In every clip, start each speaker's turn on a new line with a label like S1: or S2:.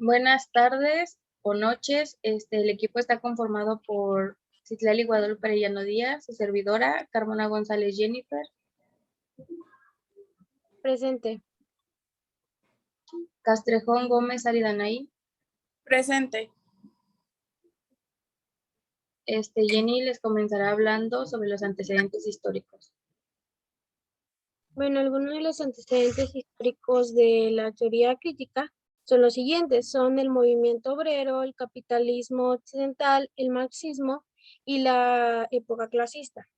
S1: Buenas tardes o noches. El equipo está conformado por Citlali Guadalupe Arellano Díaz, su servidora, Carmona González Jennifer,
S2: Presente.
S1: Castrejón Gómez Aridanaí.
S3: Presente.
S1: Jenny les comenzará hablando sobre los antecedentes históricos.
S2: Bueno, algunos de los antecedentes históricos de la teoría crítica son los siguientes: son el movimiento obrero, el capitalismo occidental, el marxismo y la época clasista.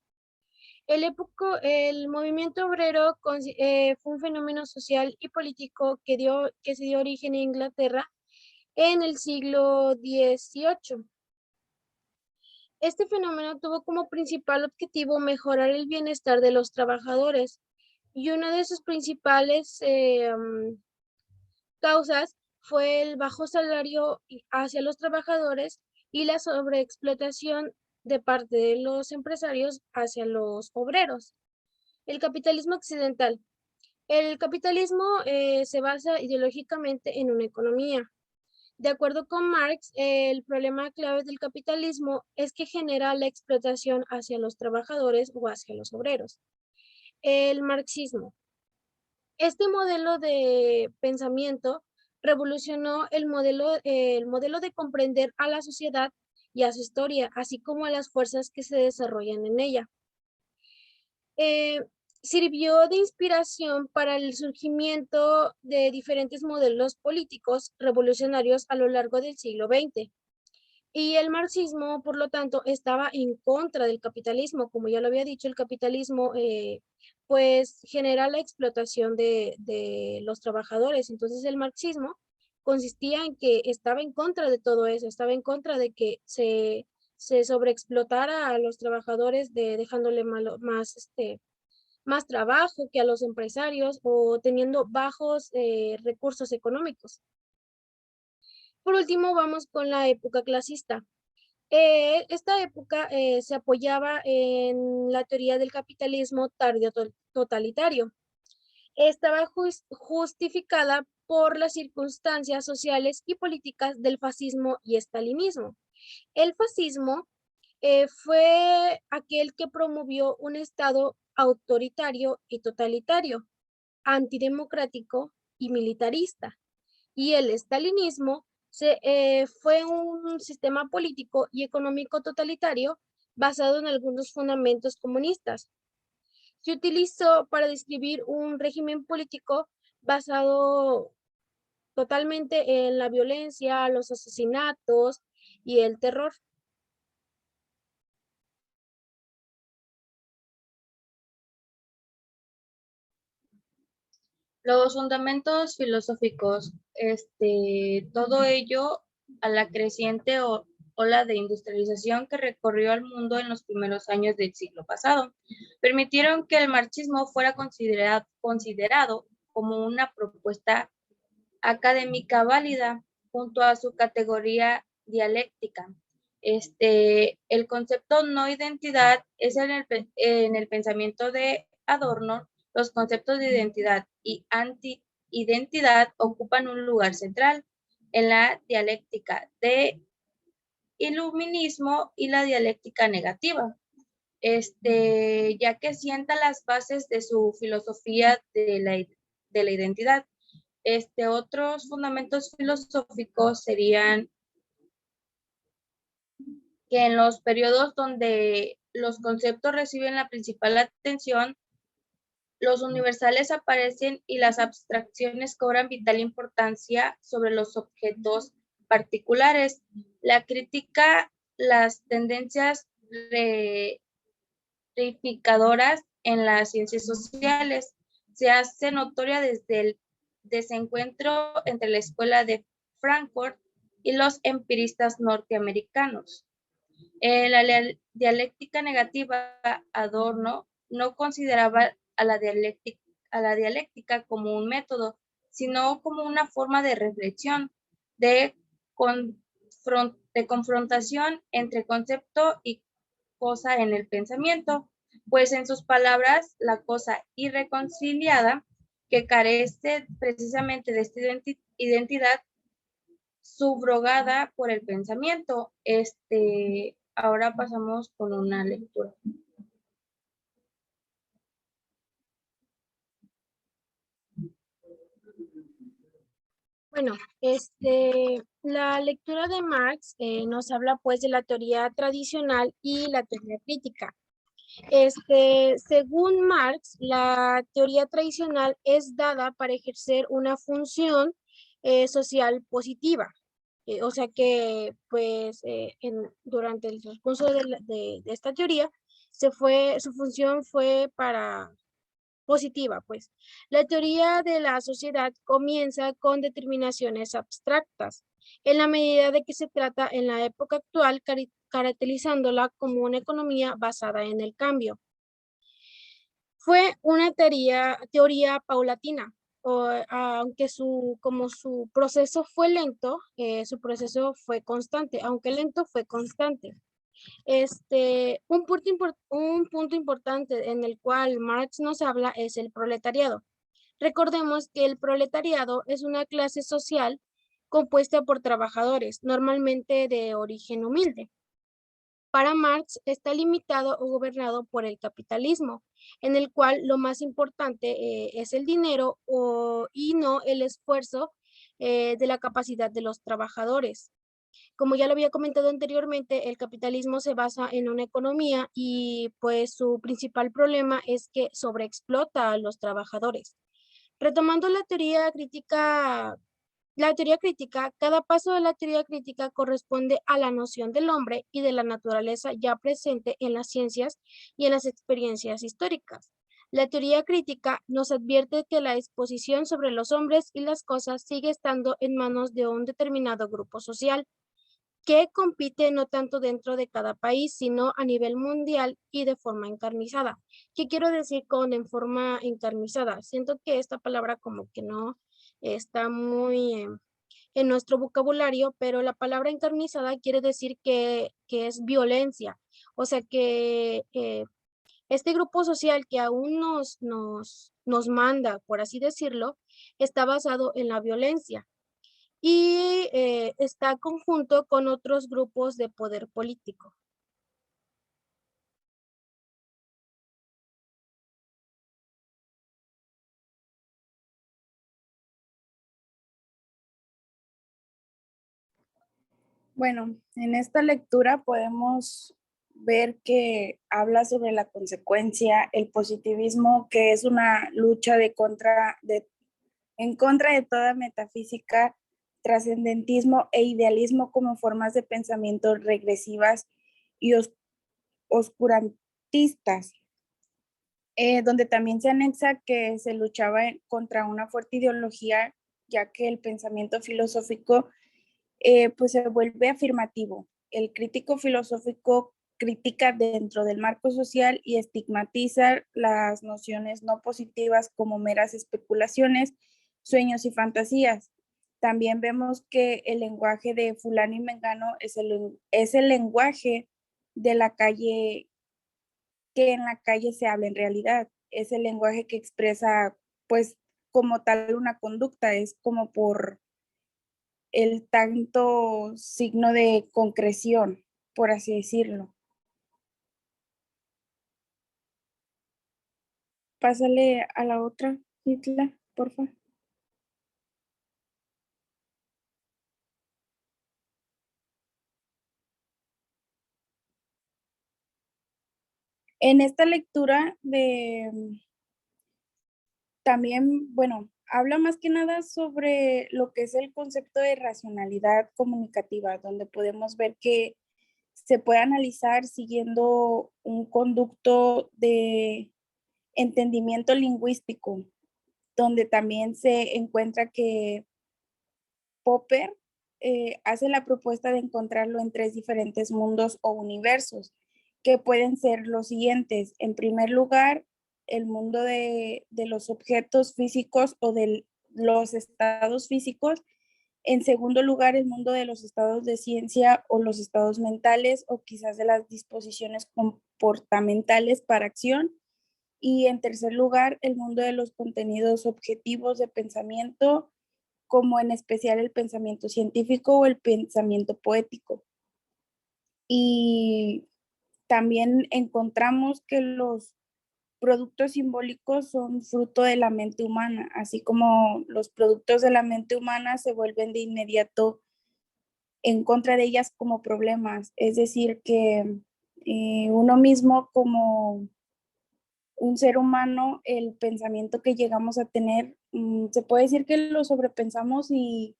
S2: El movimiento obrero fue un fenómeno social y político que se dio origen en Inglaterra en el siglo XVIII. Este fenómeno tuvo como principal objetivo mejorar el bienestar de los trabajadores, y una de sus principales causas fue el bajo salario hacia los trabajadores y la sobreexplotación de parte de los empresarios hacia los obreros. El capitalismo occidental. El capitalismo se basa ideológicamente en una economía. De acuerdo con Marx, el problema clave del capitalismo es que genera la explotación hacia los trabajadores o hacia los obreros. El marxismo. Este modelo de pensamiento revolucionó el modelo de comprender a la sociedad y a su historia, así como a las fuerzas que se desarrollan en ella. Sirvió de inspiración para el surgimiento de diferentes modelos políticos revolucionarios a lo largo del siglo XX. Y el marxismo, por lo tanto, estaba en contra del capitalismo. Como ya lo había dicho, el capitalismo pues genera la explotación de los trabajadores. Entonces el marxismo consistía en que estaba en contra de todo eso, estaba en contra de que se sobreexplotara a los trabajadores, dejándole más trabajo que a los empresarios, o teniendo bajos recursos económicos. Por último, vamos con la época clasista. Esta época se apoyaba en la teoría del capitalismo tardío totalitario. Estaba justificada por las circunstancias sociales y políticas del fascismo y estalinismo. El fascismo fue aquel que promovió un Estado autoritario y totalitario, antidemocrático y militarista. Y el estalinismo fue un sistema político y económico totalitario basado en algunos fundamentos comunistas. Se utilizó para describir un régimen político basado totalmente en la violencia, los asesinatos y el terror.
S1: Los fundamentos filosóficos, todo ello a la creciente ola de industrialización que recorrió al mundo en los primeros años del siglo pasado, permitieron que el marxismo fuera considerado como una propuesta académica válida junto a su categoría dialéctica. El concepto no identidad es en el pensamiento de Adorno. Los conceptos de identidad y anti-identidad ocupan un lugar central en la dialéctica de iluminismo y la dialéctica negativa, ya que sienta las bases de su filosofía de la identidad. Otros fundamentos filosóficos serían que en los periodos donde los conceptos reciben la principal atención, los universales aparecen y las abstracciones cobran vital importancia sobre los objetos particulares. La crítica, las tendencias reificadoras en las ciencias sociales se hace notoria desde el desencuentro entre la escuela de Frankfurt y los empiristas norteamericanos. En la dialéctica negativa, Adorno no consideraba a la dialéctica como un método, sino como una forma de reflexión, de confrontación entre concepto y cosa en el pensamiento, pues en sus palabras, la cosa irreconciliada, que carece precisamente de esta identidad, subrogada por el pensamiento. Ahora pasamos con una lectura.
S2: Bueno, la lectura de Marx nos habla pues de la teoría tradicional y la teoría crítica. Según Marx, la teoría tradicional es dada para ejercer una función social positiva. O sea que, pues, durante el transcurso de esta teoría, su función fue para positiva, pues. La teoría de la sociedad comienza con determinaciones abstractas, en la medida de que se trata en la época actual, caracterizándola como una economía basada en el cambio. Fue una teoría paulatina, aunque como su proceso fue lento, su proceso fue constante, aunque lento fue constante. Un punto importante en el cual Marx nos habla es el proletariado. Recordemos que el proletariado es una clase social compuesta por trabajadores, normalmente de origen humilde. Para Marx está limitado o gobernado por el capitalismo, en el cual lo más importante es el dinero y no el esfuerzo de la capacidad de los trabajadores. Como ya lo había comentado anteriormente, el capitalismo se basa en una economía y pues su principal problema es que sobreexplota a los trabajadores. Retomando la teoría crítica, cada paso de la teoría crítica corresponde a la noción del hombre y de la naturaleza ya presente en las ciencias y en las experiencias históricas. La teoría crítica nos advierte que la exposición sobre los hombres y las cosas sigue estando en manos de un determinado grupo social que compite no tanto dentro de cada país, sino a nivel mundial y de forma encarnizada. ¿Qué quiero decir con en forma encarnizada? Siento que esta palabra como que no está muy en nuestro vocabulario, pero la palabra encarnizada quiere decir que es violencia. O sea que este grupo social que aún nos manda, por así decirlo, está basado en la violencia y está conjunto con otros grupos de poder político.
S3: Bueno, en esta lectura podemos ver que habla sobre la consecuencia, el positivismo, que es una lucha en contra de toda metafísica, trascendentismo e idealismo como formas de pensamiento regresivas y oscurantistas, donde también se anexa que se luchaba contra una fuerte ideología, ya que el pensamiento filosófico pues se vuelve afirmativo. El crítico filosófico critica dentro del marco social y estigmatiza las nociones no positivas como meras especulaciones, sueños y fantasías. También vemos que el lenguaje de fulano y mengano es el lenguaje de la calle, que en la calle se habla en realidad. Es el lenguaje que expresa, pues, como tal una conducta, es como por el tanto signo de concreción, por así decirlo. Pásale a la otra, Hitler, por favor. En esta lectura también, bueno, habla más que nada sobre lo que es el concepto de racionalidad comunicativa, donde podemos ver que se puede analizar siguiendo un conducto de entendimiento lingüístico, donde también se encuentra que Popper hace la propuesta de encontrarlo en tres diferentes mundos o universos, que pueden ser los siguientes. En primer lugar, el mundo de los objetos físicos o de los estados físicos. En segundo lugar, el mundo de los estados de ciencia o los estados mentales o quizás de las disposiciones comportamentales para acción. Y en tercer lugar, el mundo de los contenidos objetivos de pensamiento como en especial el pensamiento científico o el pensamiento poético. Y también encontramos que los productos simbólicos son fruto de la mente humana, así como los productos de la mente humana se vuelven de inmediato en contra de ellas como problemas. Es decir, que uno mismo como un ser humano, el pensamiento que llegamos a tener, se puede decir que lo sobrepensamos y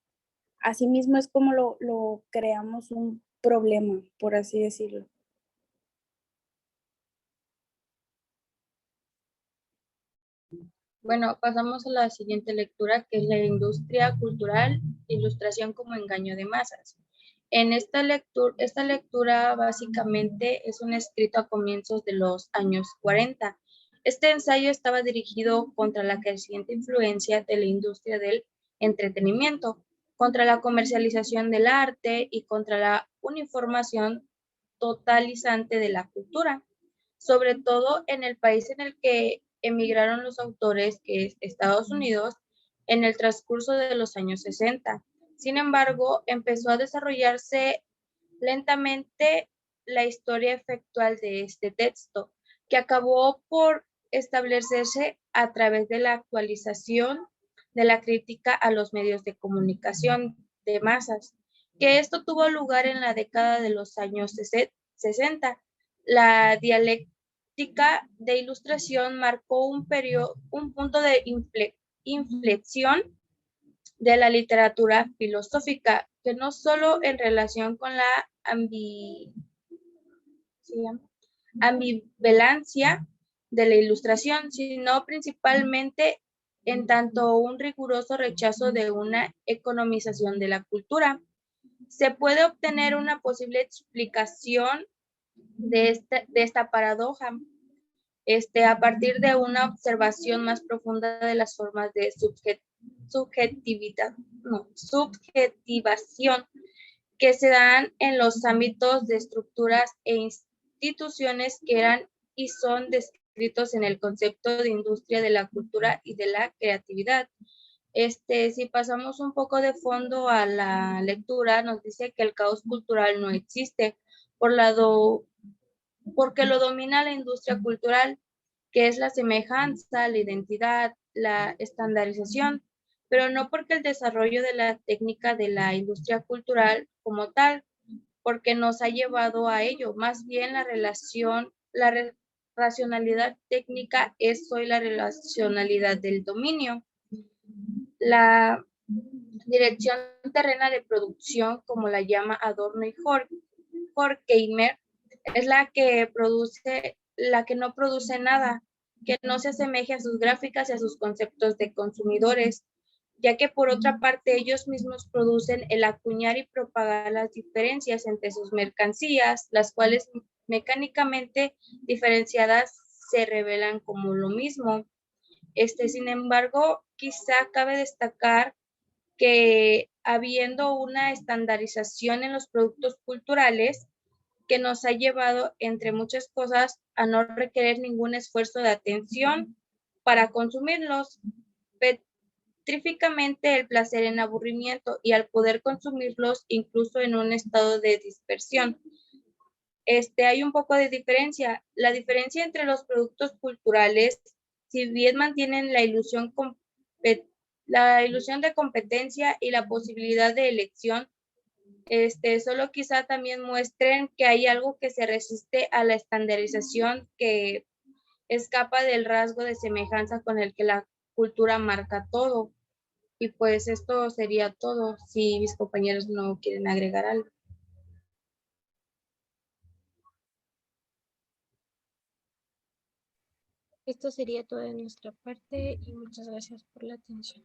S3: asimismo es como lo creamos un problema, por así decirlo.
S1: Bueno, pasamos a la siguiente lectura, que es la industria cultural, ilustración como engaño de masas. En esta lectura básicamente es un escrito a comienzos de los años 40. Este ensayo estaba dirigido contra la creciente influencia de la industria del entretenimiento, contra la comercialización del arte y contra la uniformación totalizante de la cultura, sobre todo en el país en el que emigraron los autores, que es Estados Unidos, en el transcurso de los años 60. Sin embargo, empezó a desarrollarse lentamente la historia efectual de este texto, que acabó por establecerse a través de la actualización de la crítica a los medios de comunicación de masas, que esto tuvo lugar en la década de los años 60. La dialéctica de ilustración marcó un punto de inflexión de la literatura filosófica, que no solo en relación con la ambivalencia de la ilustración, sino principalmente en tanto un riguroso rechazo de una economización de la cultura. Se puede obtener una posible explicación de esta paradoja a partir de una observación más profunda de las formas de subjetivación que se dan en los ámbitos de estructuras e instituciones que eran y son descritos en el concepto de industria de la cultura y de la creatividad. Si pasamos un poco de fondo a la lectura, nos dice que el caos cultural no existe, porque lo domina la industria cultural, que es la semejanza, la identidad, la estandarización, pero no porque el desarrollo de la técnica de la industria cultural como tal, porque nos ha llevado a ello. Más bien racionalidad técnica es hoy la relacionalidad del dominio. La dirección terrena de producción, como la llama Adorno y Horkheimer, es la que no produce nada, que no se asemeje a sus gráficas y a sus conceptos de consumidores, ya que por otra parte ellos mismos producen el acuñar y propagar las diferencias entre sus mercancías, las cuales mecánicamente diferenciadas se revelan como lo mismo. Sin embargo, quizá cabe destacar que habiendo una estandarización en los productos culturales que nos ha llevado, entre muchas cosas, a no requerir ningún esfuerzo de atención para consumirlos, petrificamente el placer en aburrimiento y al poder consumirlos incluso en un estado de dispersión. Hay un poco de diferencia. La diferencia entre los productos culturales, si bien mantienen la ilusión de competencia y la posibilidad de elección, solo quizá también muestren que hay algo que se resiste a la estandarización, que escapa del rasgo de semejanza con el que la cultura marca todo. Y pues esto sería todo, si mis compañeros no quieren agregar algo.
S2: Esto sería todo de nuestra parte y muchas gracias por la atención.